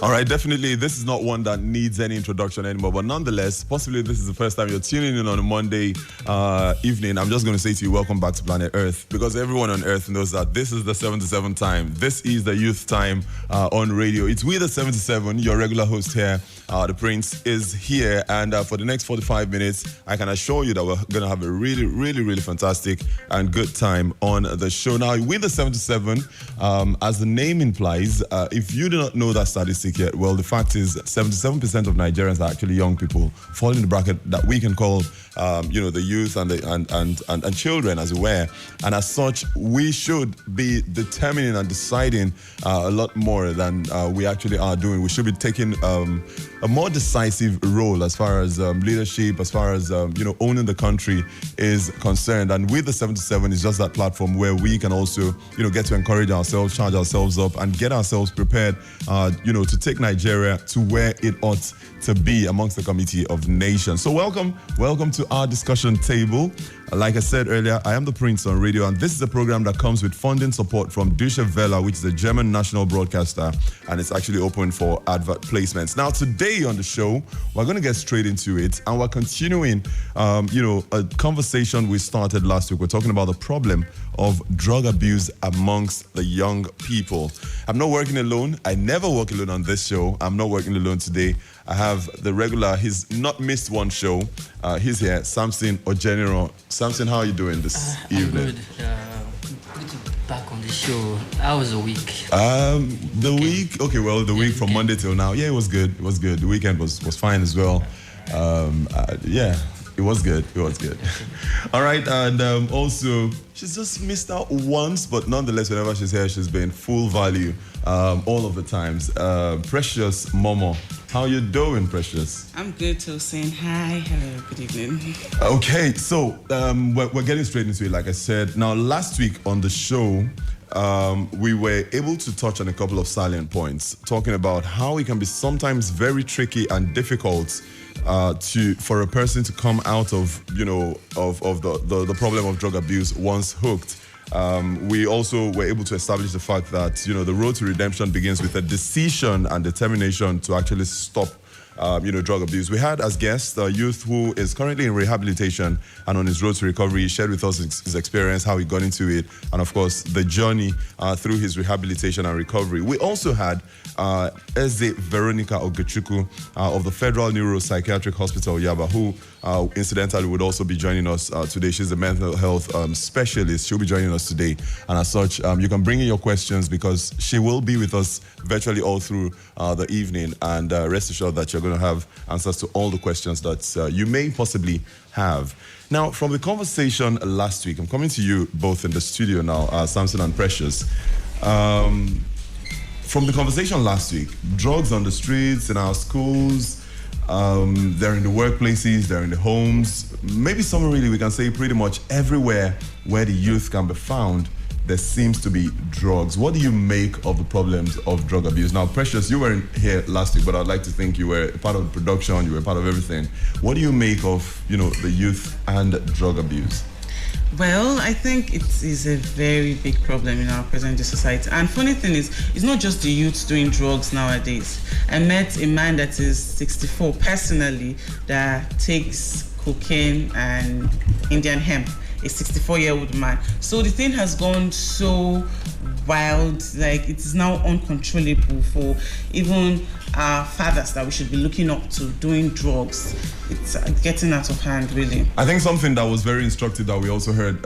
All right, definitely, this is not one that needs any introduction anymore, but nonetheless, possibly this is the first time you're tuning in on a Monday evening. I'm just going to say to you, welcome back to Planet Earth, because everyone on Earth knows that this is the 77 time. This is the youth time on radio. It's We the 77, your regular host here. The Prince is here, and for the next 45 minutes, I can assure you that we're going to have a really, really, really fantastic and good time on the show. Now, with the 77, as the name implies, if you do not know that statistic yet, well, the fact is 77% of Nigerians are actually young people, fall in the bracket that we can call, the youth and children, as it were. And as such, we should be determining and deciding a lot more than we actually are doing. We should be taking a more decisive role as far as leadership, as far as owning the country is concerned. And with the 77 is just that platform where we can also get to encourage ourselves, charge ourselves up, and get ourselves prepared to take Nigeria to where it ought to be amongst the Committee of Nations. So welcome to our discussion table. Like I said earlier, I am the Prince on radio, and this is a program that comes with funding support from Deutsche Welle, which is a German national broadcaster, and it's actually open for advert placements. Now, today on the show, we're going to get straight into it, and we're continuing, a conversation we started last week. We're talking about the problem of drug abuse amongst the young people. I'm not working alone. I never work alone on this show. I'm not working alone today. I have the regular, he's not missed one show. He's here, Samson Ojeniro. Samson, how are you doing this evening? I'm good. Good to be back on the show. How was the week? The week from Monday till now. Yeah, it was good. It was good. The weekend was fine as well. It was good. All right, and also, she's just missed out once, but nonetheless, whenever she's here, she's been full value all of the times. Precious Momo. How you doing, Precious? I'm good, too. Saying hi. Hello, good evening. Okay, so we're getting straight into it, like I said. Now, last week on the show, we were able to touch on a couple of salient points, talking about how it can be sometimes very tricky and difficult for a person to come out of the problem of drug abuse once hooked. We also were able to establish the fact that the road to redemption begins with a decision and determination to actually stop drug abuse. We had as guest a youth who is currently in rehabilitation and on his road to recovery. He shared with us his experience, how he got into it, and of course the journey through his rehabilitation and recovery. We also had Eze Veronica Ogechukwu of the Federal Neuropsychiatric Hospital, Yaba, who incidentally would also be joining us today. She's a mental health specialist. She'll be joining us today, and as such, you can bring in your questions because she will be with us virtually all through the evening, and rest assured that you're going to have answers to all the questions that you may possibly have. Now, from the conversation last week, I'm coming to you both in the studio now, Samson and Precious. From the conversation last week, drugs on the streets, in our schools, they're in the workplaces, they're in the homes, maybe somewhere really we can say pretty much everywhere where the youth can be found, there seems to be drugs. What do you make of the problems of drug abuse? Now, Precious, you weren't here last week, but I'd like to think you were part of the production, you were part of everything. What do you make of, the youth and drug abuse? Well, I think it is a very big problem in our present society. And funny thing is, it's not just the youth doing drugs nowadays. I met a man that is 64 personally that takes cocaine and Indian hemp, a 64-year-old man. So the thing has gone so wild, like it is now uncontrollable for even our fathers that we should be looking up to doing drugs. It's getting out of hand, really. I think something that was very instructive that we also heard,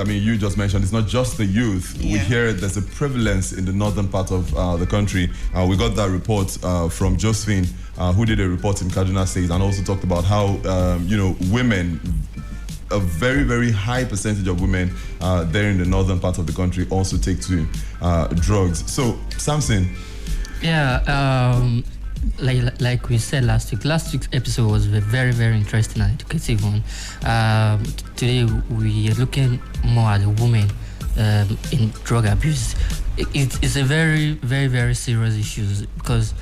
you just mentioned, it's not just the youth. Yeah. We hear there's a prevalence in the northern part of the country. We got that report from Josephine, who did a report in Kaduna State, and also talked about how, women, a very, very high percentage of women there in the northern part of the country also take to drugs. So, Samson. Yeah, like we said last week's episode was a very, very interesting and educative one. Today we are looking more at the women in drug abuse. It's a very, very, very serious issue because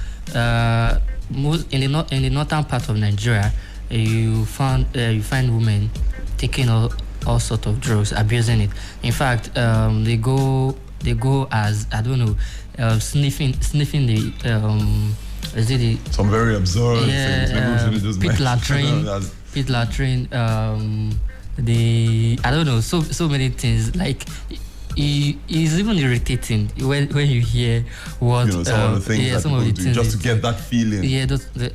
most in the northern part of Nigeria, you find women taking all sorts of drugs, abusing it. In fact, they go as, I don't know, sniffing the is it some very absurd things? Maybe we shouldn't just pit latrine, pit latrine. I don't know, so many things. Like it's even irritating when you hear what some of the things that people do just to get that feeling. Yeah,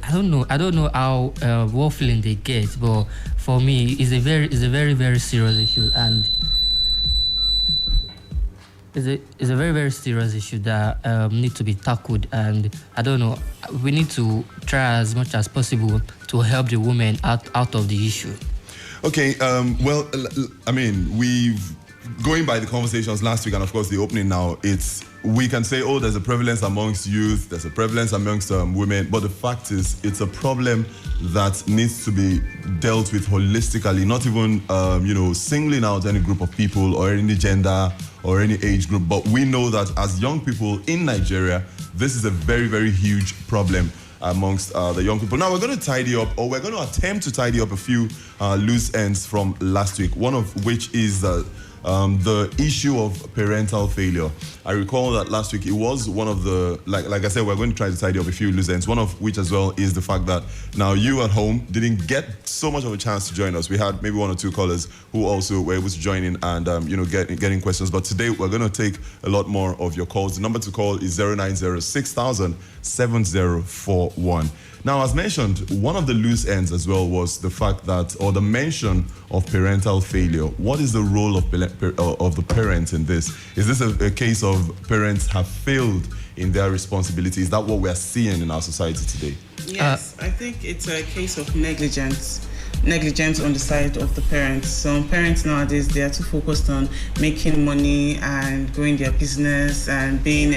I don't know how what feeling they get, but for me, it's a very very serious issue, and it's a very very serious issue that need to be tackled. And I don't know, we need to try as much as possible to help the women out of the issue. Okay, well, I mean, we've going by the conversations last week and of course the opening now, we can say, oh, there's a prevalence amongst youth, there's a prevalence amongst women, but the fact is it's a problem that needs to be dealt with holistically, not even singling out any group of people or any gender or any age group. But we know that as young people in Nigeria, this is a very, very huge problem amongst the young people. Now we're going to tidy up, or we're going to attempt to tidy up a few loose ends from last week, one of which is the issue of parental failure. I recall that last week it was one of the, like I said, we're going to try to tidy up a few loose ends, one of which as well is the fact that now you at home didn't get so much of a chance to join us. We had maybe one or two callers who also were able to join in and getting questions, but today we're going to take a lot more of your calls. The number to call is 090-6000-7041. Now, as mentioned, one of the loose ends as well was the fact that, or the mention of parental failure. What is the role of the parents in this? Is this a case of parents have failed in their responsibility? Is that what we're seeing in our society today? Yes, I think it's a case of negligence on the side of the parents. Some parents nowadays, they are too focused on making money and growing their business and being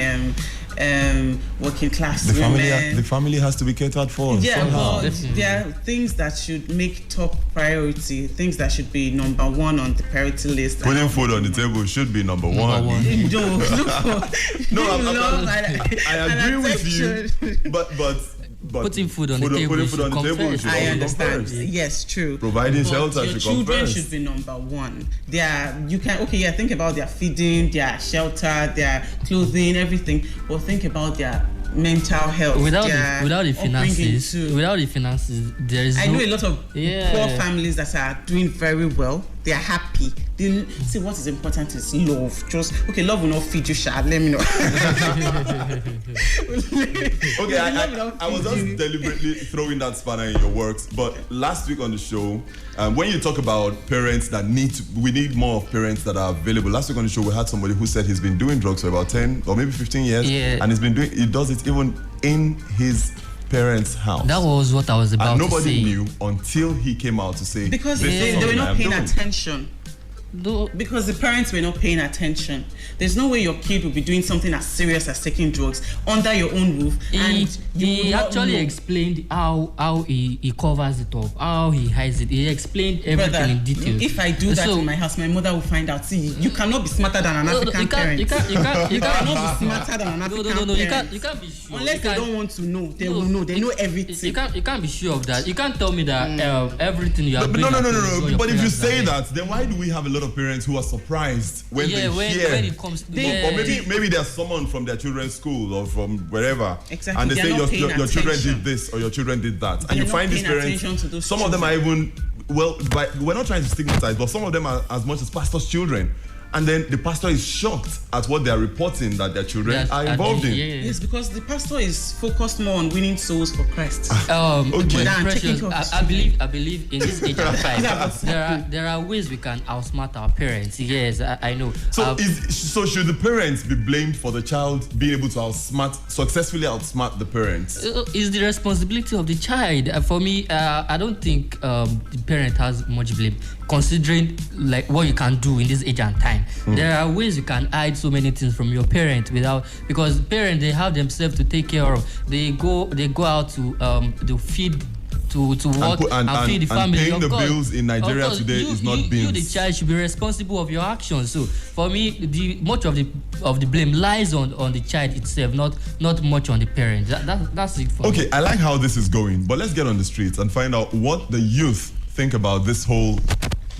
working class women. The family has to be catered for. Yeah, but there are things that should make top priority, things that should be number one on the priority list. Putting food on the table should be number one. No, I agree with you, but putting food on the table should I understand. Yes, true. Providing shelter should come first. Children should be number one. Think about their feeding, their shelter, their clothing, everything. But think about their mental health. Without the finances, there is. I know a lot of poor families that are doing very well. They are happy. See, what is important is love. Love will not feed you, Let me know. Okay, I was just deliberately throwing that spanner in your works. But last week on the show, when you talk about parents that we need more of parents that are available. Last week on the show, we had somebody who said he's been doing drugs for about 10 or maybe 15 years. Yeah. And he does it even in his parents' house. That was what I was about to say. And nobody knew until he came out to say, because they were not paying attention. Because the parents were not paying attention. There's no way your kid will be doing something as serious as taking drugs under your own roof. He actually explained how he covers it up, how he hides it. He explained everything in detail. If I do that in my house, my mother will find out. See, you cannot be smarter than an African parent. You cannot be smarter than an African parent. You can't be sure. Unless they don't want to know, they will know. They know everything. You can't be sure of that. You can't tell me that everything you are doing. No. But if you say that, then why do we have a lot of parents who are surprised when they hear? When it comes to or maybe there's someone from their children's school or from wherever, exactly. and they say your children did this or your children did that, and you find these parents. Some of them are even we're not trying to stigmatize, but some of them are as much as pastors' children. And then the pastor is shocked at what they are reporting that their children are involved in. Yes, because the pastor is focused more on winning souls for Christ. Okay. Precious, I believe in this age and time, there are ways we can outsmart our parents. Yes, I know. So should the parents be blamed for the child being able to successfully outsmart the parents? It's the responsibility of the child. For me, I don't think the parent has much blame, considering like what you can do in this age and time. There are ways you can hide so many things from your parent because parents, they have themselves to take care of. They go out to feed to work and feed the family. And paying the bills in Nigeria today is not beans. You, the child, should be responsible of your actions. So for me, much of the blame lies on the child itself, not much on the parents. That's it for me. Okay, I like how this is going, but let's get on the streets and find out what the youth think about this whole,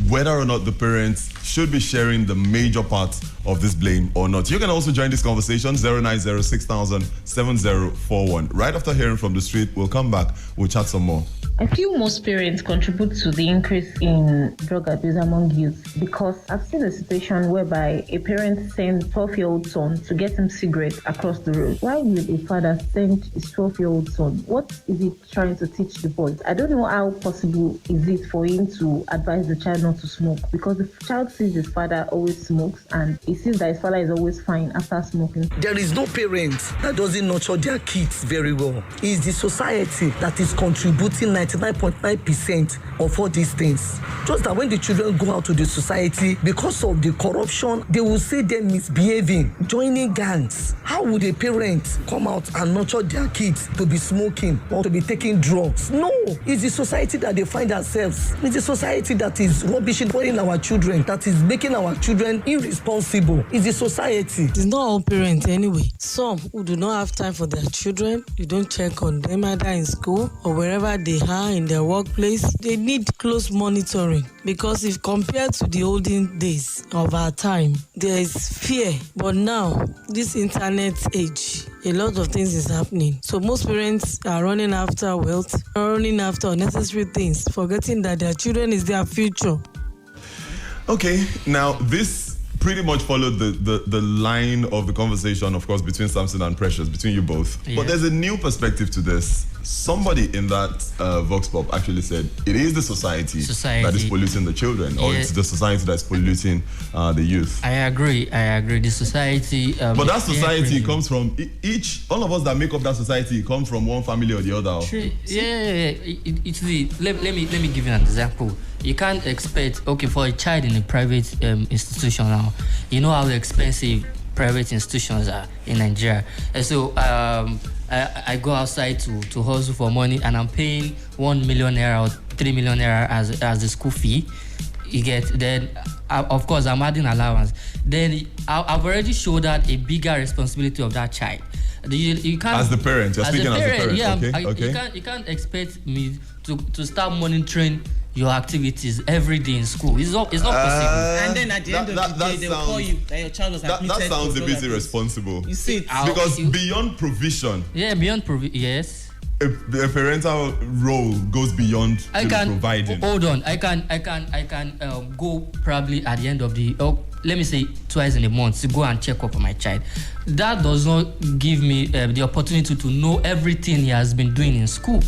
whether or not the parents should be sharing the major part of this blame or not? You can also join this conversation, 09060007041. Right after hearing from the street, we'll come back, we'll chat some more. I feel most parents contribute to the increase in drug abuse among youth because I've seen a situation whereby a parent sends 12-year-old son to get him cigarettes across the road. Why would a father send his 12-year-old son? What is he trying to teach the boy? I don't know how possible is it for him to advise the child not to smoke, because the child sees his father always smokes and he sees that his father is always fine after smoking. There is no parent that doesn't nurture their kids very well. It's the society that is contributing 99.9% of all these things. Just that when the children go out to the society, because of the corruption, they will see them misbehaving, joining gangs. How would a parent come out and nurture their kids to be smoking or to be taking drugs? No, it's the society that they find themselves. It's the society that is rubbishing our children, that is making our children irresponsible. It's the society. It's not all parents anyway. Some who do not have time for their children, you don't check on them either in school or wherever they are in their workplace. They need close monitoring, because if compared to the olden days of our time, there is fear. But now, this internet age, a lot of things is happening. So most parents are running after wealth, running after unnecessary things, forgetting that their children is their future. Okay, now this pretty much followed the line of the conversation, of course, between Samson and Precious, between you both. Yeah. But there's a new perspective to this. Somebody in that Vox Pop actually said it is the society that is polluting the children, or it's the society that's polluting the youth. I agree. The society. But that society comes from all of us that make up that society come from one family or the other. Let me give you an example. You can't expect, for a child in a private institution now, you know how expensive private institutions are in Nigeria. And so I go outside to hustle for money, and I'm paying 1 million naira or 3 million naira as the school fee. You get, then of course I'm adding allowance. Then I've already showed that a bigger responsibility of that child. You can't, as the parent, you're speaking as the parent. Yeah, okay. You can't expect me to start monitoring your activities every day in school. It's not possible. And then at the end of the day, they'll call you that your child was admitted. That sounds a bit irresponsible. You see, because beyond provision. Yeah, beyond provision. Yes. A parental role goes beyond providing. Hold on. I can go probably at the end of the. Let me say twice in a month to go and check up on my child. That does not give me the opportunity to know everything he has been doing in school.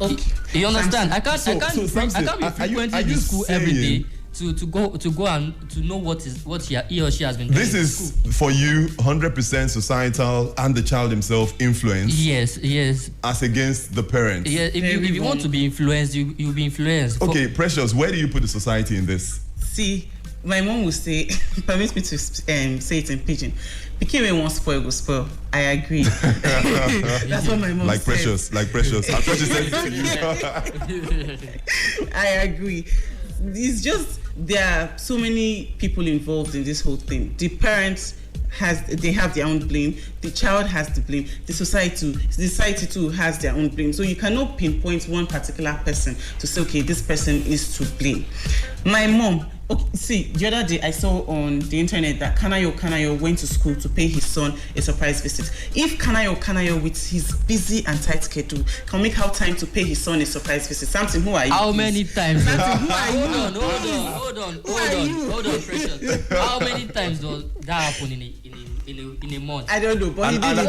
Okay. You understand? I can't be frequently in school every day to go and to know what he or she has been doing. This is for you 100% societal and the child himself influence. Yes. As against the parents. Yeah, if you want to be influenced, you'll be influenced. Okay, Precious, where do you put the society in this? See, my mom will say, permit me to say it in pidgin. Pikin wey wan spoil go spoil. I agree. That's what my mom says. Like Precious. I thought she said it to you. I agree. It's just there are so many people involved in this whole thing. The parents have their own blame. The child has the blame. The society too has their own blame. So you cannot pinpoint one particular person to say, okay, this person is to blame. My mom. Okay, see, the other day I saw on the internet that Kanayo went to school to pay his son a surprise visit. If Kanayo with his busy and tight schedule can make out time to pay his son a surprise visit, Samson, who are you? How many times? Samson, who are you? Hold on, Precious. How many times does that happen in a month? I don't know, but he did it.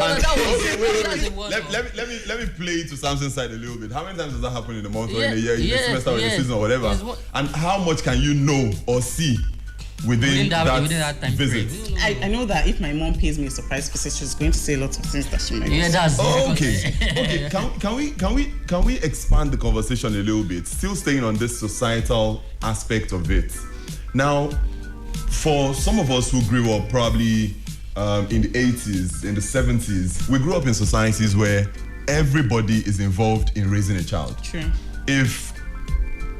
Let me play to Samson's side a little bit. How many times does that happen in a month or in a year, in a semester or in a season or whatever? And how much can you know or see within that time visit? I know that if my mom pays me a surprise visit, she's going to say a lot of things that she might. Yeah, that's okay. Can we expand the conversation a little bit? Still staying on this societal aspect of it. Now, for some of us who grew up probably in the 80s, in the 70s, we grew up in societies where everybody is involved in raising a child. True. If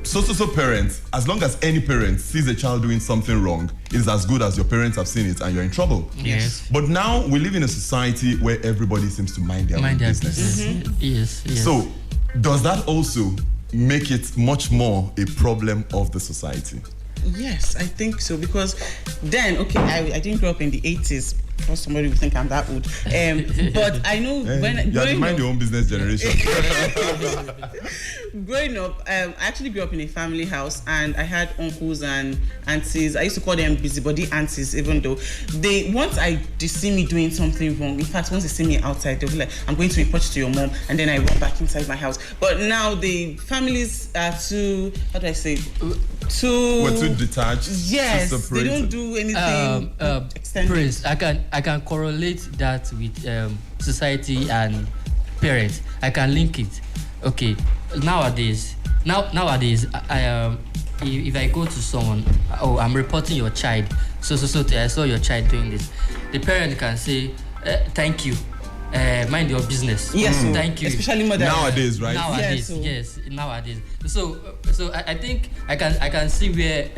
so parents, as long as any parent sees a child doing something wrong, it is as good as your parents have seen it and you're in trouble. Yes. But now we live in a society where everybody seems to mind their own business. Mm-hmm. Yes. So does that also make it much more a problem of the society? Yes, I think so, because then, I didn't grow up in the 80s. For somebody would think I'm that old. But I know when you mind your own business generation. Growing up, I actually grew up in a family house, and I had uncles and aunties. I used to call them busybody aunties, even though once they see me doing something wrong. In fact, once they see me outside, they'll be like, "I'm going to report to your mom," and then I run back inside my house. But now the families are too, how do I say, We're too detached. Yes, they don't do anything extended. Prince, I can correlate that with society and parents. I can link it. Okay, nowadays, if I go to someone, I'm reporting your child. So I saw your child doing this. The parent can say, "Thank you. Mind your business." Yes, thank you. Especially mother. Nowadays, right? Yes, nowadays. So I think I can see where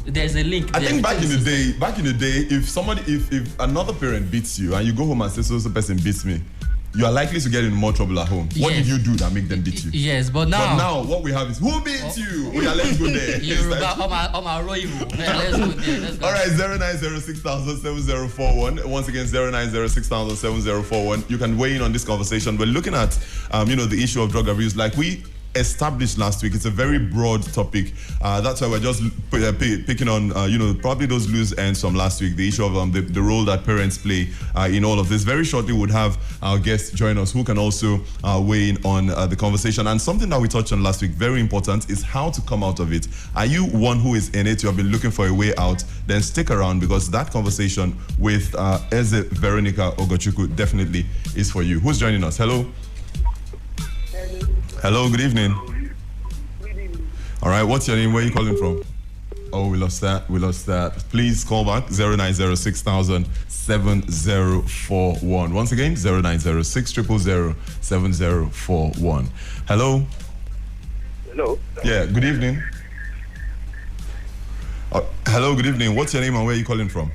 there's a link. I think back in the day, if another parent beats you and you go home and say, "So person beats me," you are likely to get in more trouble at home. What did you do that make them beat you? Yes, but now what we have is, who beats you? Let's go there. Let's go there. All right, 0906704041. Once again, 0906704041. You can weigh in on this conversation. We're looking at, the issue of drug abuse. Like we established last week, it's a very broad topic. That's why we're just picking on, probably those loose ends from last week. The issue of the role that parents play in all of this. Very shortly, we'll have our guests join us who can also weigh in on the conversation. And something that we touched on last week, very important, is how to come out of it. Are you one who is in it? You have been looking for a way out? Then stick around, because that conversation with Eze Veronica Ogochukwu definitely is for you. Who's joining us? Hello. Hello, good evening. All right, what's your name? Where are you calling from? Oh, we lost that. Please call back 0906704041. Once again, 0906007041. Hello. Hello. Yeah, good evening. Hello, good evening. What's your name and where are you calling from?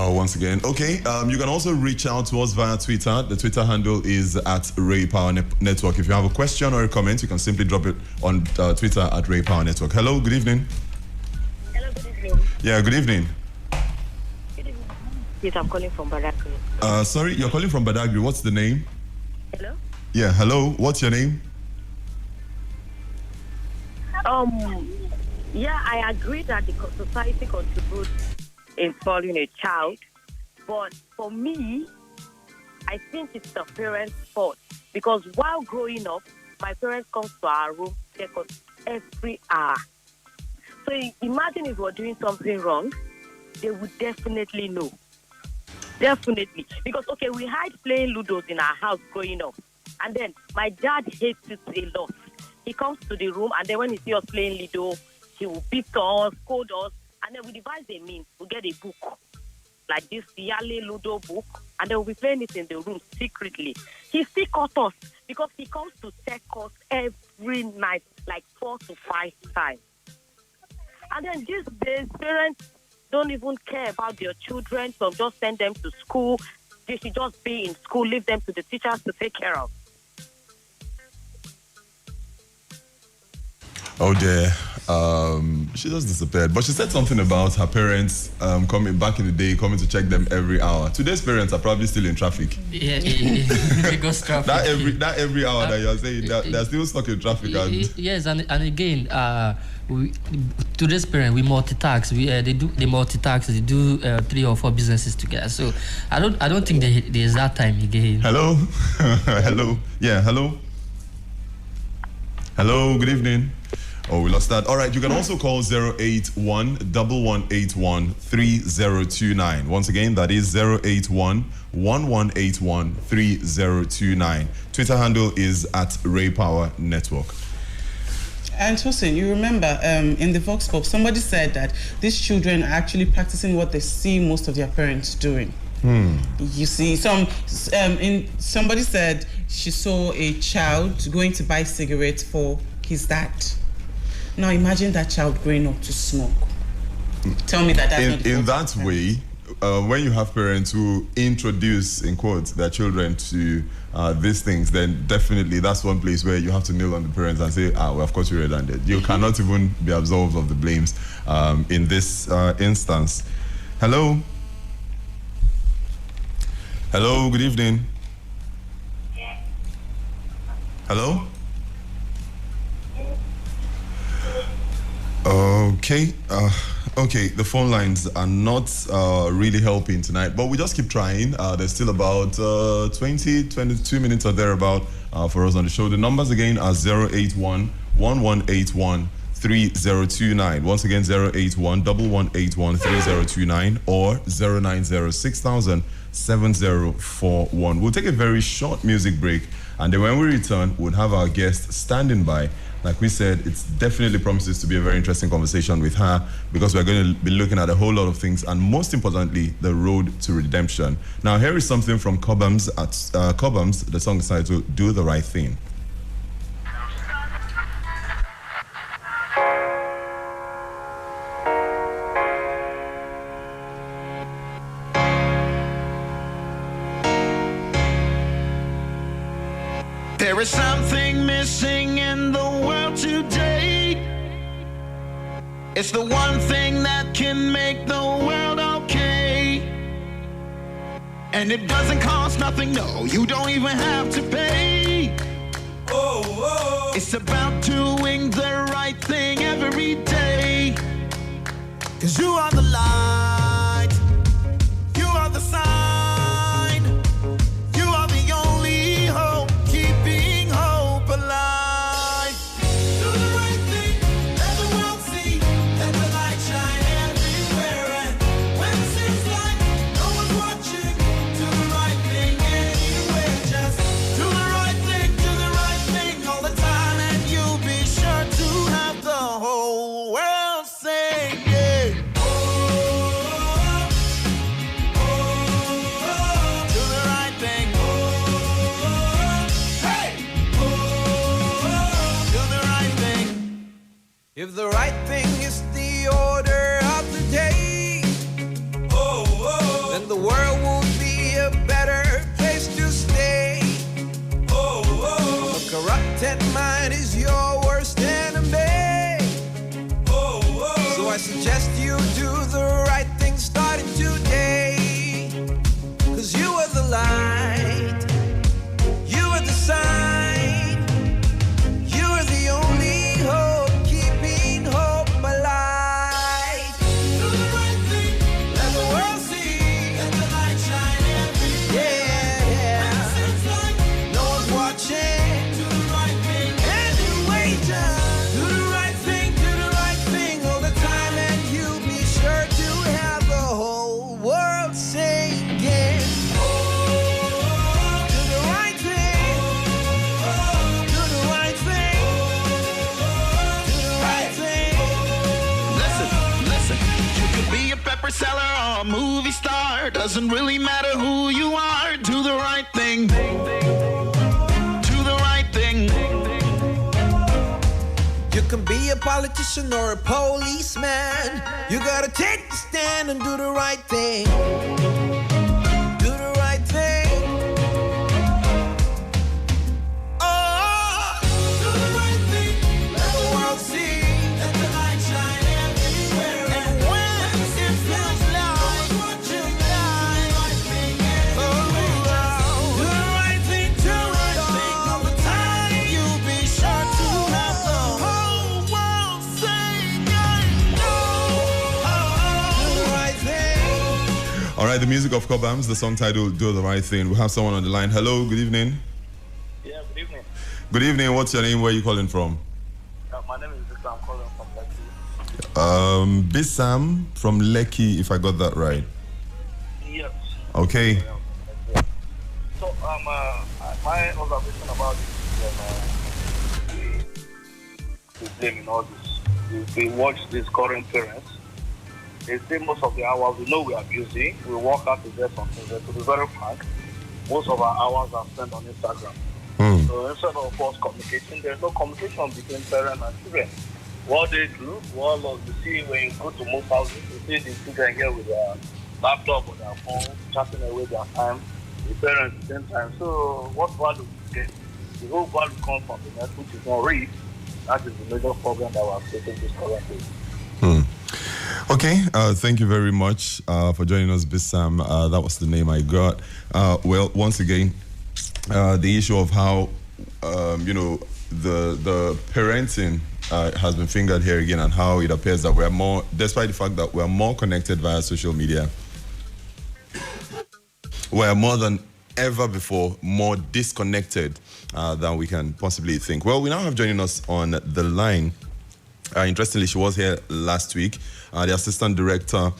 Once again, okay. You can also reach out to us via Twitter. The Twitter handle is at Rapower Network. If you have a question or a comment, you can simply drop it on Twitter at Rapower Network. Hello, good evening. Hello, good evening. Yeah, good evening. Good evening. Yes, I'm calling from Badagry. Sorry, you're calling from Badagry. What's the name? Hello? Yeah, hello. What's your name? Yeah, I agree that the society contributes in spoiling a child, but for me, I think it's the parents' fault, because while growing up, my parents come to our room, check us every hour. So imagine if we're doing something wrong, they would definitely know. Definitely. Because, we hide playing Ludos in our house growing up, and then my dad hates it a lot. He comes to the room, and then when he sees us playing Ludo, he will beat us, scold us, and then we devise a means. We get a book, like this Yale Ludo book, and then we'll be playing it in the room secretly. He still caught us because he comes to check us every night, like 4 to 5 times. And then these days, parents don't even care about their children, so just send them to school. They should just be in school, leave them to the teachers to take care of. Oh dear. She just disappeared. But she said something about her parents coming back in the day, coming to check them every hour. Today's parents are probably still in traffic. Yeah, because traffic. that every hour that you're saying, they're still stuck in traffic. Yes, and again, today's parents, we multitask. They multitask. They do 3 or 4 businesses together. So I don't think there's that time again. Hello. Hello. Yeah. Hello. Hello. Good evening. Oh, we lost that. All right, you can also call 081-1181-3029. Once again, that is 081-1181-3029. Twitter handle is at Rapower Network. And Tosin, you remember in the Vox Pop, somebody said that these children are actually practicing what they see most of their parents doing. You see, somebody said she saw a child going to buy cigarettes for his dad. Now imagine that child growing up to smoke. Tell me that's not in that way. when you have parents who introduce, in quotes, their children to these things, then definitely that's one place where you have to kneel on the parents and say, well, of course you're redundant. You cannot even be absolved of the blames in this instance. Hello? Hello, good evening. Hello? Okay, the phone lines are not really helping tonight, but we just keep trying. There's still about 22 minutes or thereabout for us on the show. The numbers again are 081-1181-3029. Once again, 081-1181-3029 or 090-6000-7041. We'll take a very short music break, and then when we return, we'll have our guest standing by. Like we said, it definitely promises to be a very interesting conversation with her, because we're going to be looking at a whole lot of things, and most importantly, the road to redemption. Now, here is something from Cobhams. Cobhams, the song is titled "Do the Right Thing." There is something missing in the world today. It's the one thing that can make the world okay. And it doesn't cost nothing, no, you don't even have to pay. It's about doing the right thing every day. 'Cause you are the light, you are the sign, you are the only hope, keeping hope alive. Do the right thing, let the world see, let the light shine everywhere. And when it seems like no one's watching, do the right thing anywhere. Just do the right thing all the time, and you'll be sure to have the whole world saying, yeah. Do the right thing. Hey! Do the right thing. If the right thing is the order of the day, then the world will be a better place to stay. A corrupted mind is your worst enemy. So I suggest you do the right thing starting today. 'Cause you are the light, you are the sign, you are the only hope, keeping hope alive. Do the right thing, let the world see, let the light shine everywhere. Yeah. When it seems like no one's watching, do the right thing anyway. Just do the right thing all the time, and you'll be sure to have the whole world singing. Do the right thing. Do the right thing. Do the right thing. Listen. You could be a pepper seller or a movie star. Doesn't really matter who you are. Do the right thing. Do the right thing. You can be a politician or a policeman. You gotta take the stand and do the right thing. Do the right thing. Oh, do the right thing. Let the world see. Let the light shine everywhere. And when it feels like watching light, do the right thing all the time. You'll be sure to have the whole world singing. Do the right thing. All right, the music of Cobhams, the song titled "Do the Right Thing." We have someone on the line. Hello, good evening. Yeah, good evening. Good evening. What's your name? Where are you calling from? My name is Victor. I'm calling from Lekki. Bissam from Lekki, if I got that right. Yes. Okay. So, my observation about this is blaming all this. We watch these current parents. They say most of the hours, we know we are busy. We work out to get something. But to be very frank, most of our hours are spent on Instagram. So instead of us communicating, there's no communication between parents and children. What they do, you see when you go to most houses, you see the children here with their laptop or their phone, chatting away their time, the parents at the same time. So what value we get? The whole value comes from the net, which is not real. That is the major problem that we're facing this currently. Okay, thank you very much for joining us, Bissam. That was the name I got. Well, once again, the issue of how, the parenting has been fingered here again, and how it appears that we're more, despite the fact that we're more connected via social media, we're more than ever before more disconnected than we can possibly think. Well, we now have joining us on the line. Interestingly, she was here last week. The Assistant Director,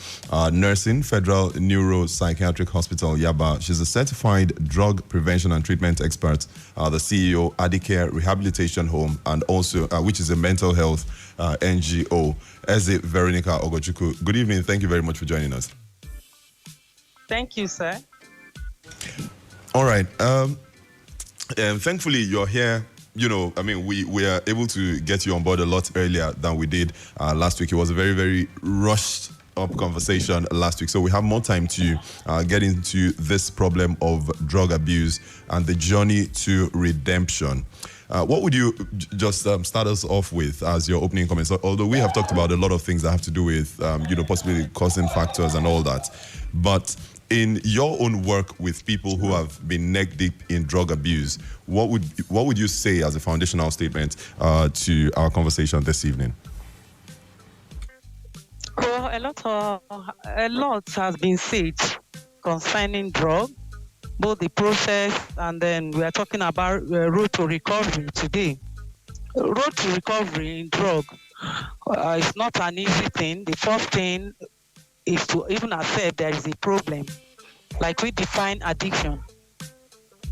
Nursing, Federal Neuropsychiatric Hospital, Yaba. She's a certified drug prevention and treatment expert, the CEO, Adicare Rehabilitation Home, and also, which is a mental health NGO. Eze Veronica Ogochukwu. Good evening. Thank you very much for joining us. Thank you, sir. All right. Thankfully, you're here. We are able to get you on board a lot earlier than we did last week. It was a very, very rushed up conversation last week. So we have more time to get into this problem of drug abuse and the journey to redemption. What would you just start us off with as your opening comments? Although we have talked about a lot of things that have to do with, possibly causing factors and all that. But in your own work with people who have been neck deep in drug abuse, what would you say as a foundational statement to our conversation this evening? Well, a lot has been said concerning drug, both the process, and then we are talking about road to recovery today. Road to recovery in drug is not an easy thing. The first thing is to even accept there is a problem. Like we define addiction,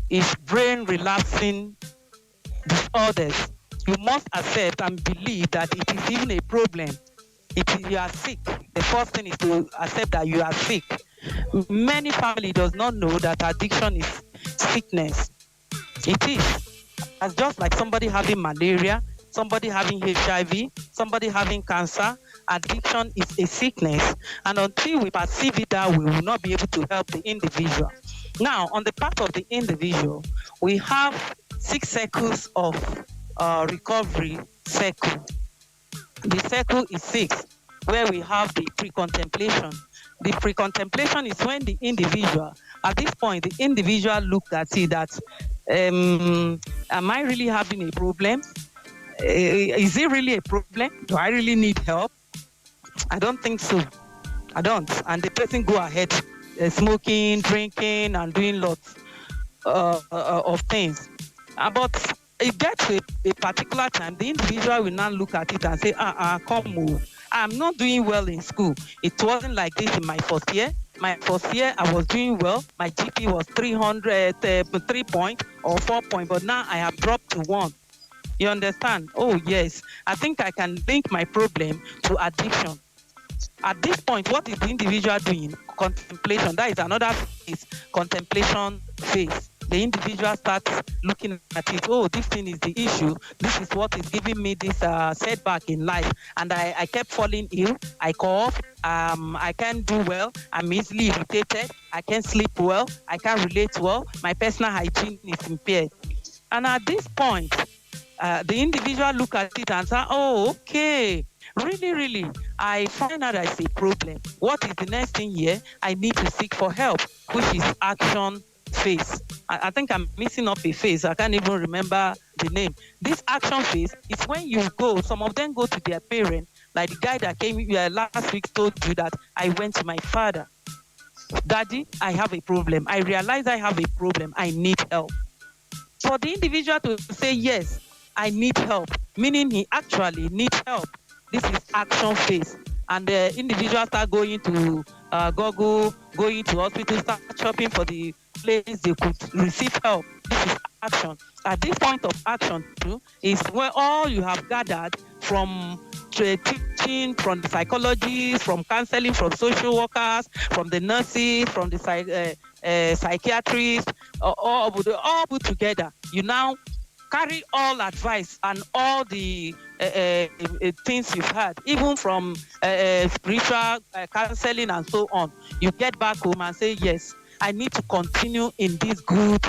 is brain relapsing disorders. You must accept and believe that it is even a problem. You are sick. The first thing is to accept that you are sick. Many families does not know that addiction is sickness. It is. It's just like somebody having malaria, somebody having HIV, somebody having cancer. Addiction is a sickness, and until we perceive it that we will not be able to help the individual. Now, on the part of the individual, we have 6 circles of recovery circle. The circle is 6, where we have the pre-contemplation. The pre-contemplation is when the individual, at this point, the individual looked at it that, am I really having a problem? Is it really a problem? Do I really need help? I don't think so. I don't. And the person go ahead smoking, drinking, and doing lots of things. But it gets to a particular time, the individual will now look at it and say, come move. I'm not doing well in school. It wasn't like this in my first year. My first year, I was doing well. My GP was 3 point or 4 point, but now I have dropped to 1. You understand? Oh, yes. I think I can link my problem to addiction. At this point, what is the individual doing? Contemplation. That is another phase, contemplation phase. The individual starts looking at it. Oh, this thing is the issue. This is what is giving me this setback in life. And I kept falling ill. I cough. I can't do well. I'm easily irritated. I can't sleep well. I can't relate well. My personal hygiene is impaired. And at this point, the individual look at it and say, oh, okay. Really, I find out there's a problem. What is the next thing here? I need to seek for help, which is action phase. I think I'm missing up a phase. I can't even remember the name. This action phase is when you go, some of them go to their parent, like the guy that came last week told you that I went to my father. Daddy, I have a problem. I realize I have a problem. I need help. For the individual to say, yes, I need help, meaning he actually needs help. This is action phase. And the individual start going to Google, going to hospital, start shopping for the place they could receive help. This is action. At this point of action too, is where all you have gathered from teaching, from the psychologists, from counseling, from social workers, from the nurses, from the psychiatrists, all put together. You now carry all advice and all the things you've had, even from spiritual counseling and so on. You get back home and say, yes, I need to continue in this good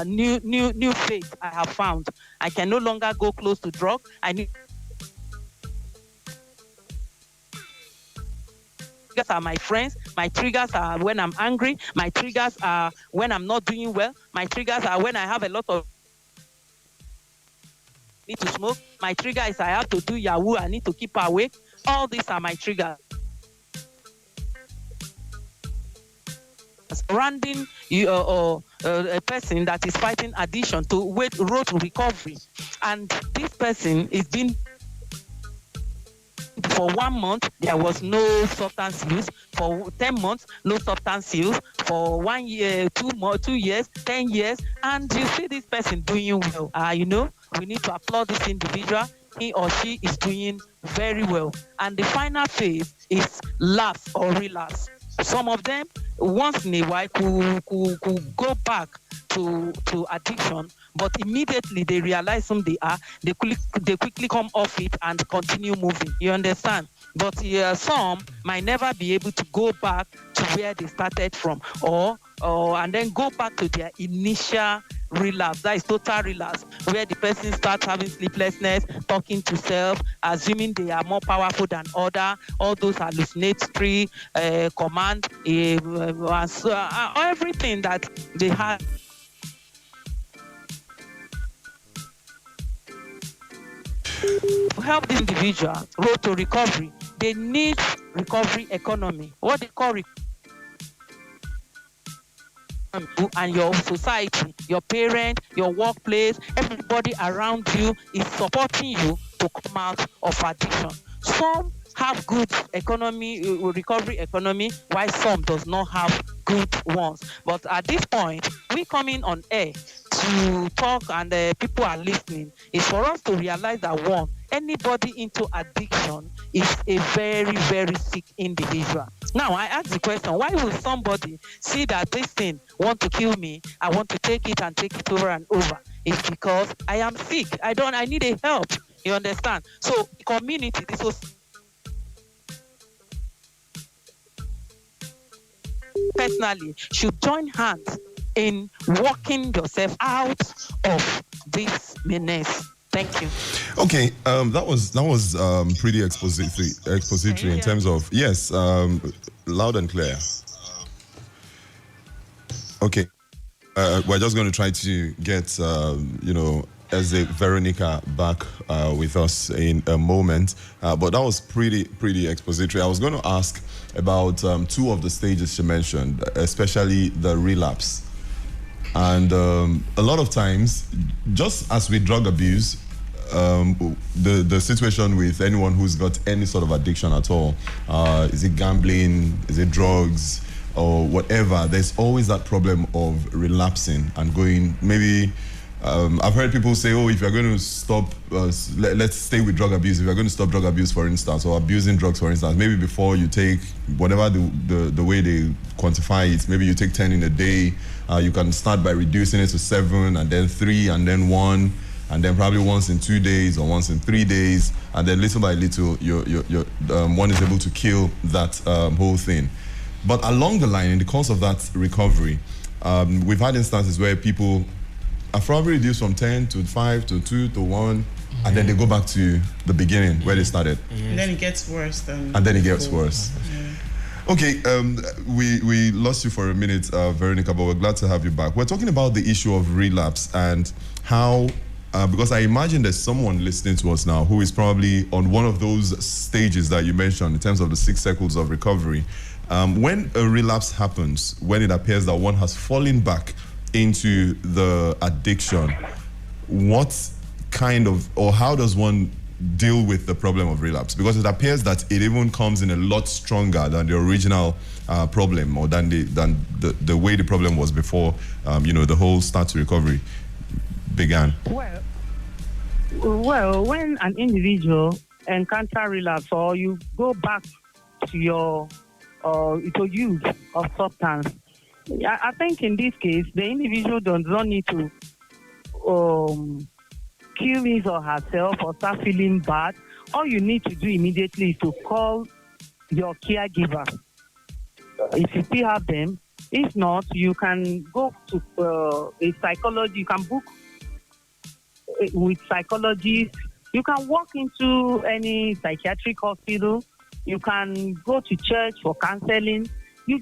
new faith I have found. I can no longer go close to drug. Triggers are my friends. My triggers are when I'm angry. My triggers are when I'm not doing well. My triggers are when I have a lot of need to smoke. My trigger is I have to do Yahoo. I need to keep awake. All these are my triggers. Surrounding you a person that is fighting addiction to road to recovery, and this person is being. For 1 month, there was no substance use. For 10 months, no substance use. For 1 year, 2 years, 10 years, and you see this person doing well. We need to applaud this individual. He or she is doing very well. And the final phase is lapse or relapse. Some of them, once in a while, could go back to addiction, but immediately they realize whom they are, they quickly come off it and continue moving. You understand? But some might never be able to go back to where they started from, and then go back to their initial relapse. That is total relapse, where the person starts having sleeplessness, talking to self, assuming they are more powerful than other. All those hallucinatory command, everything that they have. To help the individual road to recovery, they need recovery economy. What they call and your society, your parent, your workplace, everybody around you is supporting you to come out of addiction. Some have good recovery economy, while some does not have good ones. But at this point, we come in on air to talk and people are listening. It's for us to realize that one, anybody into addiction is a very, very sick individual. Now, I ask the question, why will somebody see that this thing want to kill me? I want to take it and take it over and over. It's because I am sick. I need a help. You understand? So, community, this was personally should join hands in walking yourself out of this menace. Thank you. Okay, that was pretty expository in terms of loud and clear. Okay, we're just going to try to get Eze Veronica back with us in a moment, but that was pretty expository. I was going to ask about two of the stages she mentioned, especially the relapse. And a lot of times, just as with drug abuse, the situation with anyone who's got any sort of addiction at all, is it gambling, is it drugs, or whatever, there's always that problem of relapsing and going, maybe, I've heard people say, if you're going to stop, let's stay with drug abuse, if you're going to stop drug abuse, for instance, or abusing drugs, for instance, maybe before you take whatever the way they quantify it, maybe you take 10 in a day, you can start by reducing it to 7, and then 3, and then 1, and then probably once in 2 days or once in 3 days, and then little by little, one is able to kill that whole thing. But along the line, in the course of that recovery, we've had instances where people are probably reduced from 10 to 5 to 2 to 1, and then they go back to the beginning where they started. And then it gets worse. And then it gets worse. Yeah. Okay, we lost you for a minute, Veronica, but we're glad to have you back. We're talking about the issue of relapse and how, because I imagine there's someone listening to us now who is probably on one of those stages that you mentioned in terms of the 6 cycles of recovery. When a relapse happens, when it appears that one has fallen back into the addiction, what kind of, or how does one deal with the problem of relapse? Because it appears that it even comes in a lot stronger than the original problem, or than the way the problem was before the whole start to recovery began. Well, when an individual encounters relapse, or you go back to your to use of substance, I think in this case the individual does not need to kill his or herself or start feeling bad, all you need to do immediately is to call your caregiver. If you still have them, if not, you can go to a psychologist. You can book with psychologists. You can walk into any psychiatric hospital. You can go to church for counseling. You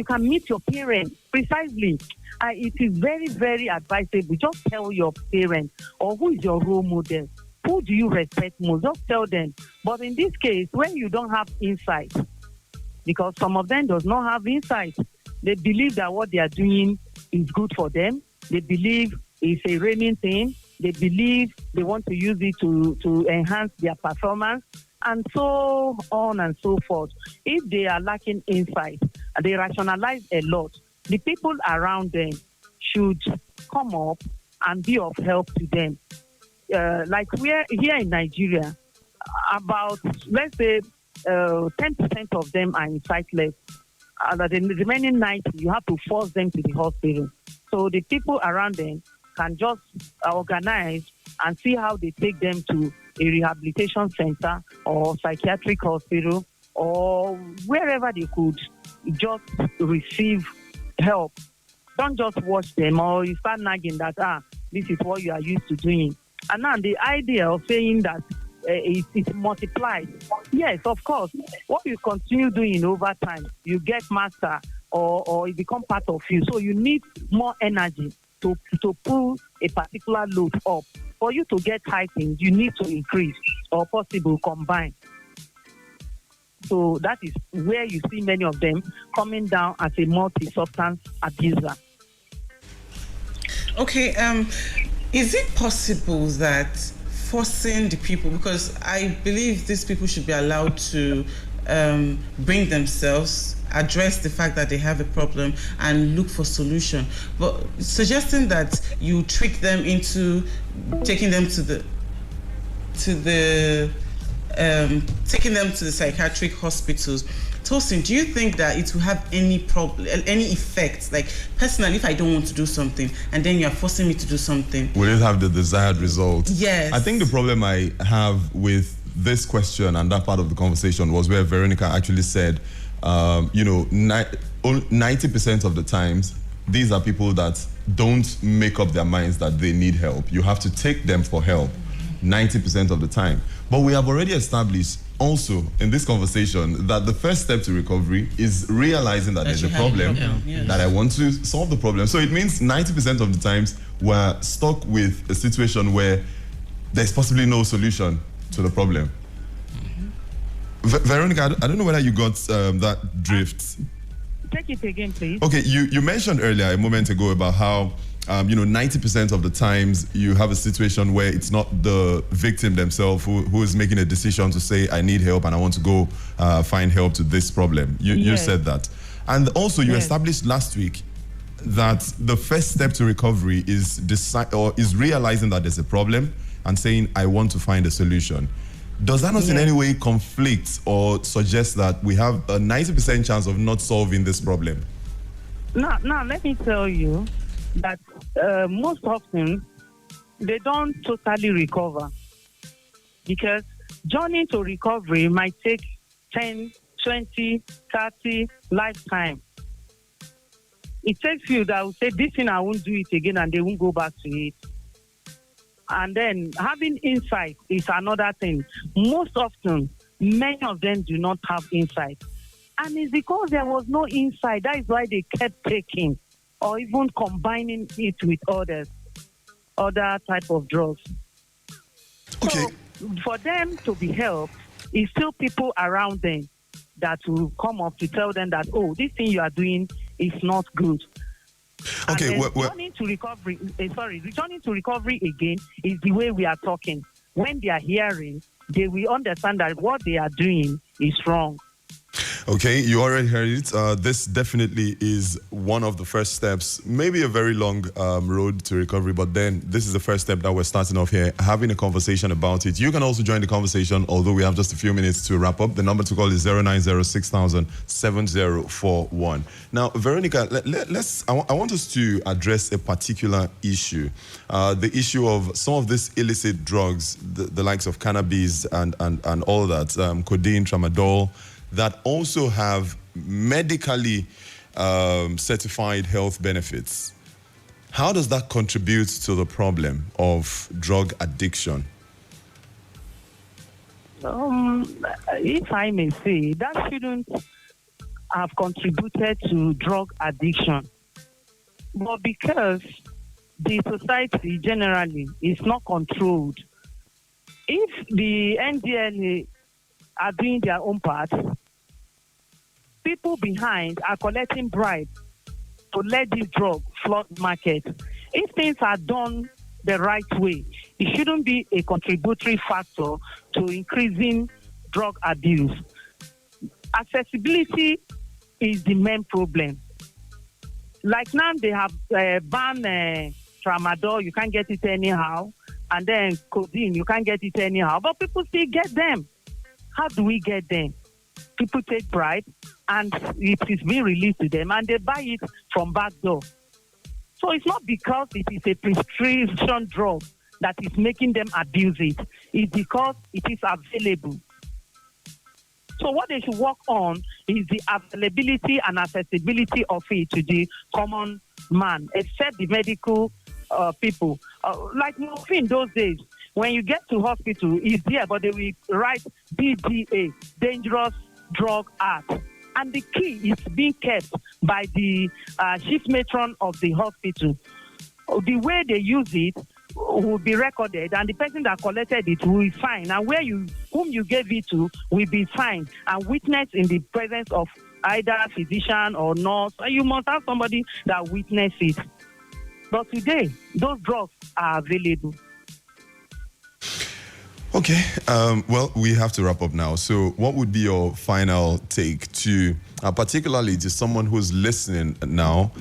can meet your parents. Precisely. It is very, very advisable. Just tell your parents, or who is your role model? Who do you respect most? Just tell them. But in this case, when you don't have insight, because some of them does not have insight, they believe that what they are doing is good for them. They believe it's a reigning thing. They believe they want to use it to enhance their performance, and so on and so forth. If they are lacking insight, they rationalize a lot. The people around them should come up and be of help to them. Like we're here in Nigeria, about, let's say, 10% of them are insightless. The remaining 90, you have to force them to the hospital. So the people around them can just organize and see how they take them to a rehabilitation center or psychiatric hospital or wherever they could just receive help. Don't just watch them or you start nagging that, this is what you are used to doing. And now the idea of saying that it multiplies. Yes, of course. What you continue doing over time, you get master or it become part of you. So you need more energy to pull a particular load up. For you to get high things, you need to increase or possible combine. So that is where you see many of them coming down as a multi-substance abuser. Okay, is it possible that forcing the people, because I believe these people should be allowed to bring themselves, address the fact that they have a problem and look for solution, but suggesting that you trick them into taking them to the psychiatric hospitals. Tosin, do you think that it will have any effect? Like, personally, if I don't want to do something and then you are forcing me to do something, will it have the desired result? Yes. I think the problem I have with this question and that part of the conversation was where Veronica actually said, 90% of the times, these are people that don't make up their minds that they need help. You have to take them for help 90% of the time. But we have already established also in this conversation that the first step to recovery is realizing that there's a problem, that I want to solve the problem. So it means 90% of the times we're stuck with a situation where there's possibly no solution to the problem. Veronica, I don't know whether you got that drift. Take it again, please. Okay, you mentioned earlier, a moment ago, about how 90% of the times you have a situation where it's not the victim themselves who is making a decision to say, I need help and I want to go find help to this problem. You said that. And also you established last week that the first step to recovery is realizing that there's a problem and saying, I want to find a solution. Does that not in any way conflict or suggest that we have a 90% chance of not solving this problem? Now, let me tell you that most often they don't totally recover, because journey to recovery might take 10, 20, 30 lifetime. It takes you that will say, this thing I won't do it again, and they won't go back to it. And then having insight is another thing. Most often, many of them do not have insight. And it's because there was no insight. That is why they kept taking or even combining it with other type of drugs. Okay. So for them to be helped, it's still people around them that will come up to tell them that, this thing you are doing is not good. Okay, returning to recovery again is the way we are talking. When they are hearing, they will understand that what they are doing is wrong. Okay, you already heard it. This definitely is one of the first steps, maybe a very long road to recovery, but then this is the first step that we're starting off here, having a conversation about it. You can also join the conversation, although we have just a few minutes to wrap up. The number to call is 09060007041. Now, Veronica, I want us to address a particular issue, the issue of some of these illicit drugs, the likes of cannabis and all that, codeine, tramadol, that also have medically certified health benefits. How does that contribute to the problem of drug addiction? If I may say, that shouldn't have contributed to drug addiction. But because the society generally is not controlled, if the NDLA are doing their own part, people behind are collecting bribes to let this drug flood market. If things are done the right way, it shouldn't be a contributory factor to increasing drug abuse. Accessibility is the main problem. Like now they have banned tramadol, you can't get it anyhow, and then codeine, you can't get it anyhow, but people still get them. How do we get them? People take bribe and it is being released to them and they buy it from back door. So it's not because it is a prescription drug that is making them abuse it. It's because it is available. So what they should work on is the availability and accessibility of it to the common man, except the medical people. Like morphine those days, when you get to hospital, it's there, but they will write DDA, Dangerous Drug Act. And the key is being kept by the chief matron of the hospital. The way they use it will be recorded, and the person that collected it will be fined. And whom you gave it to will be fined and witnessed in the presence of either physician or nurse. You must have somebody that witnessed it. But today, those drugs are available. Okay, well, we have to wrap up now. So what would be your final take to, particularly to someone who's listening now,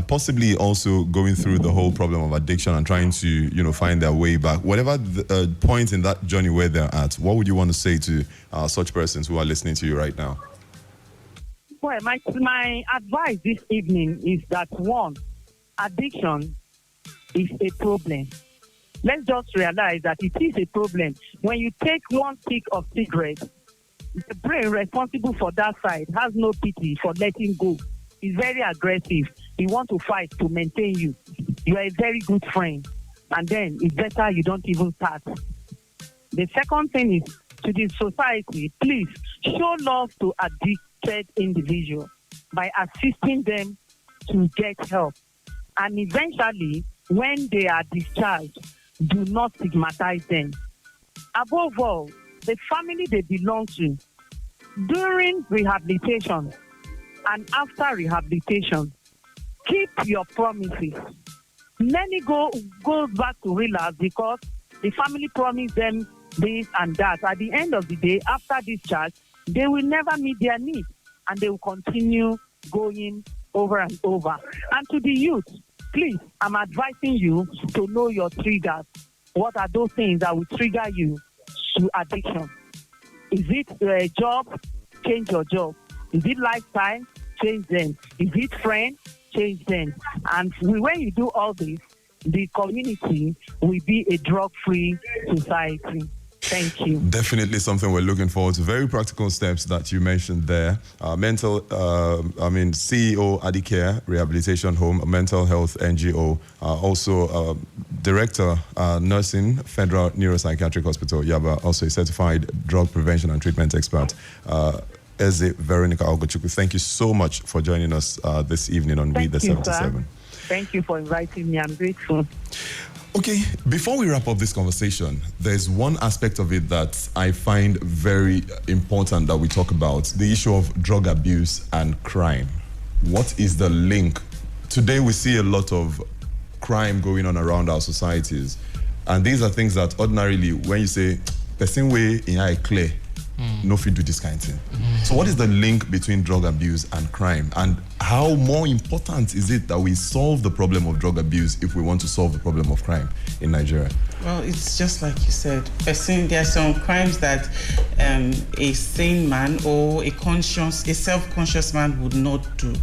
possibly also going through the whole problem of addiction and trying to, find their way back, whatever the point in that journey where they're at, what would you want to say to such persons who are listening to you right now? Well, my advice this evening is that, one, addiction is a problem. Let's just realize that it is a problem. When you take one stick of cigarette, the brain responsible for that side has no pity for letting go. It's very aggressive. He wants to fight to maintain you. You are a very good friend. And then it's better you don't even start. The second thing is, to the society, please show love to addicted individuals by assisting them to get help. And eventually, when they are discharged, do not stigmatize them. Above all, the family they belong to, during rehabilitation and after rehabilitation, keep your promises. Many goes back to relapse because the family promised them this and that. At the end of the day, after discharge, they will never meet their needs and they will continue going over and over. And to the youth, please, I'm advising you to know your triggers. What are those things that will trigger you to addiction? Is it a job? Change your job. Is it lifestyle? Change them. Is it friend? Change them. And when you do all this, the community will be a drug-free society. Thank you. Definitely something we're looking forward to. Very practical steps that you mentioned there. CEO Adicare Rehabilitation Home, a mental health NGO, also Director, Nursing, Federal Neuropsychiatric Hospital, Yaba, also a certified drug prevention and treatment expert. Eze Veronica Ogochukwu, thank you so much for joining us this evening on We The 77. Sir. Thank you for inviting me. I'm grateful. Okay, before we wrap up this conversation, there's one aspect of it that I find very important that we talk about, the issue of drug abuse and crime. What is the link? Today we see a lot of crime going on around our societies, and these are things that ordinarily, when you say, person way in eye clear, no fit do this kind of thing. So what is the link between drug abuse and crime? And how more important is it that we solve the problem of drug abuse if we want to solve the problem of crime in Nigeria? Well, it's just like you said. There are some crimes that a sane man or a self-conscious man would not do.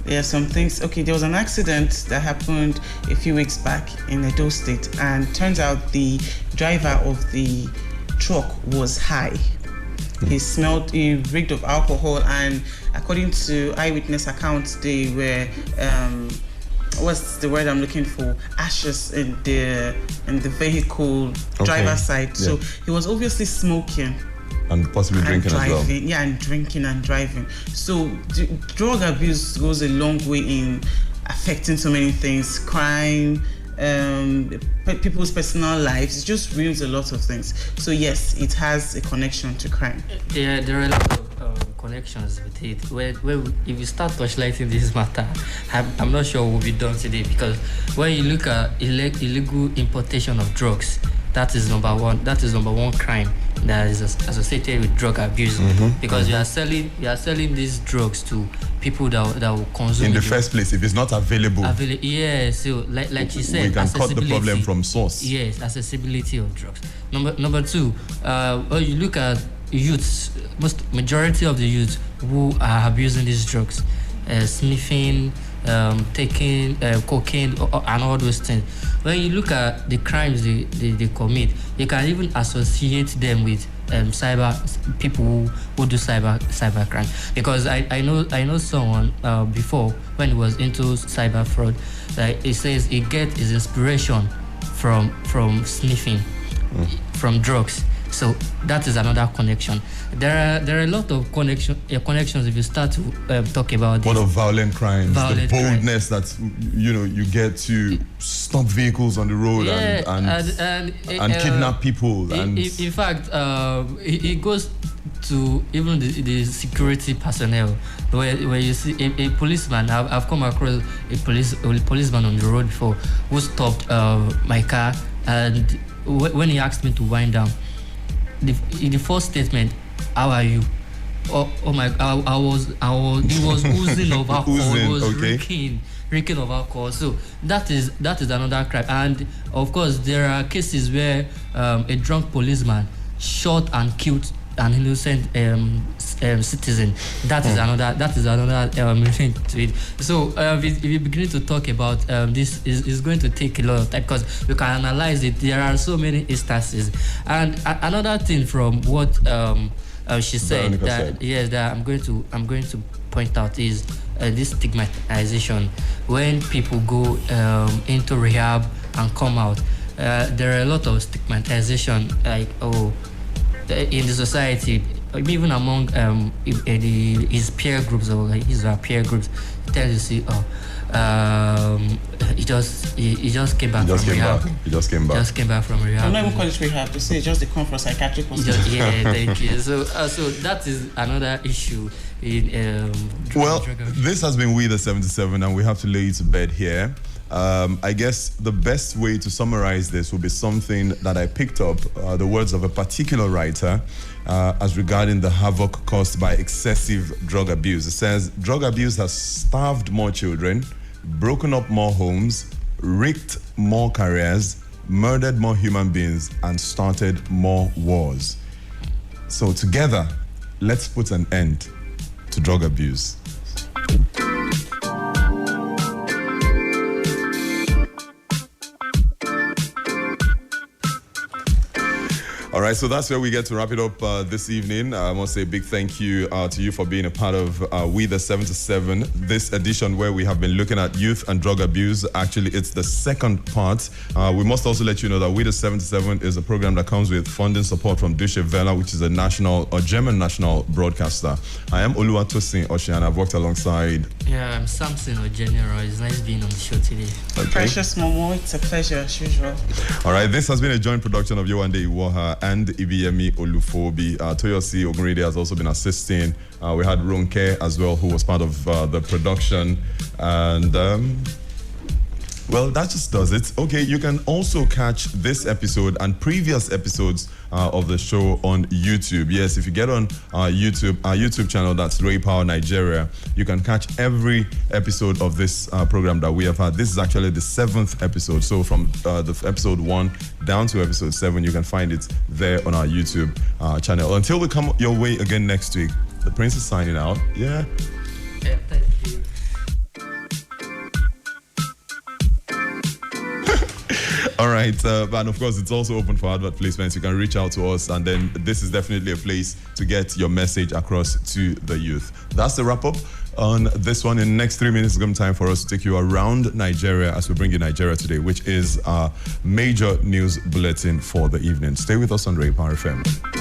There are some things. Okay, there was an accident that happened a few weeks back in Edo State, and turns out the driver of the truck was high. He reeked of alcohol, and according to eyewitness accounts, they were what's the word I'm looking for? Ashes in the vehicle driver's side. So he was obviously smoking. And possibly drinking as well. Yeah, and drinking and driving. So drug abuse goes a long way in affecting so many things. Crime, people's personal lives. It just ruins a lot of things. So yes, it has a connection to crime. Yeah, there are a lot of connections with it. Where if you start torchlighting this matter, I'm not sure what will be done today, because when you look at illegal importation of drugs, that is number one crime that is associated with drug abuse, because you are selling these drugs to people that will consume in the first place. If it's not available, so like you said, we can cut the problem from source. Yes, accessibility of drugs. Number two, when you look at youths, majority of the youths who are abusing these drugs, sniffing, taking cocaine and all those things. When you look at the crimes they commit, you can even associate them with people who do cyber crime. Because I know someone before, when he was into cyber fraud, he says he gets his inspiration from sniffing, from drugs. So that is another connection. There are a lot of connections if you start to talk about what of violent crimes, the boldness that you get to stop vehicles on the road and kidnap people. In fact, it goes to even the security personnel, where you see a policeman. I've come across a policeman on the road before who stopped my car, and when he asked me to wind down, in the first statement, "How are you?" Oh my! I was. It was oozing of alcohol. It was reeking of alcohol. So that is another crime. And of course, there are cases where a drunk policeman shot and killed an innocent citizen. That is another link to it. So if you begin to talk about this, is going to take a lot of time, because you can analyze it. There are so many instances. And another thing from what she said, that I'm going to point out is this stigmatization. When people go into rehab and come out, there are a lot of stigmatization, like in the society, even among his peer groups or his peer groups, tell you, see, he just came back from rehab. He just came back from rehab. I'm not even calling it rehab. To say just the come for psychiatric hospital. Thank you. So that is another issue in this has been We the 77, and we have to lay it to bed here. I guess the best way to summarize this would be something that I picked up, the words of a particular writer, as regarding the havoc caused by excessive drug abuse. It says, drug abuse has starved more children, broken up more homes, wrecked more careers, murdered more human beings, and started more wars. So together, let's put an end to drug abuse. All right, so that's where we get to wrap it up this evening. I must say a big thank you to you for being a part of We the 77, this edition where we have been looking at youth and drug abuse. Actually, it's the second part. We must also let you know that We the 77 is a program that comes with funding support from Deutsche Welle, which is a German national broadcaster. I am Oluwatosin Oshe, and I've worked alongside... Yeah, I'm Samson Ojenero. It's nice being on the show today. Okay. Precious Momo, it's a pleasure as usual. All right, this has been a joint production of Yewande Iwoha and Ibiyemi Olufobi. Toyosi Ogunride has also been assisting. We had Ronke as well, who was part of the production. And Well, that just does it. Okay, you can also catch this episode and previous episodes of the show on YouTube. Yes, if you get on our YouTube channel, that's Rapower Nigeria, you can catch every episode of this program that we have had. This is actually the 7th episode. So from the episode 1 down to episode 7, you can find it there on our YouTube channel. Until we come your way again next week, the Prince is signing out. Yeah. Yeah, thank you. All right, and of course, it's also open for advert placements. You can reach out to us, and then this is definitely a place to get your message across to the youth. That's the wrap up on this one. In the next 3 minutes, it's going to be time for us to take you around Nigeria as we bring you Nigeria Today, which is our major news bulletin for the evening. Stay with us on Rapower FM.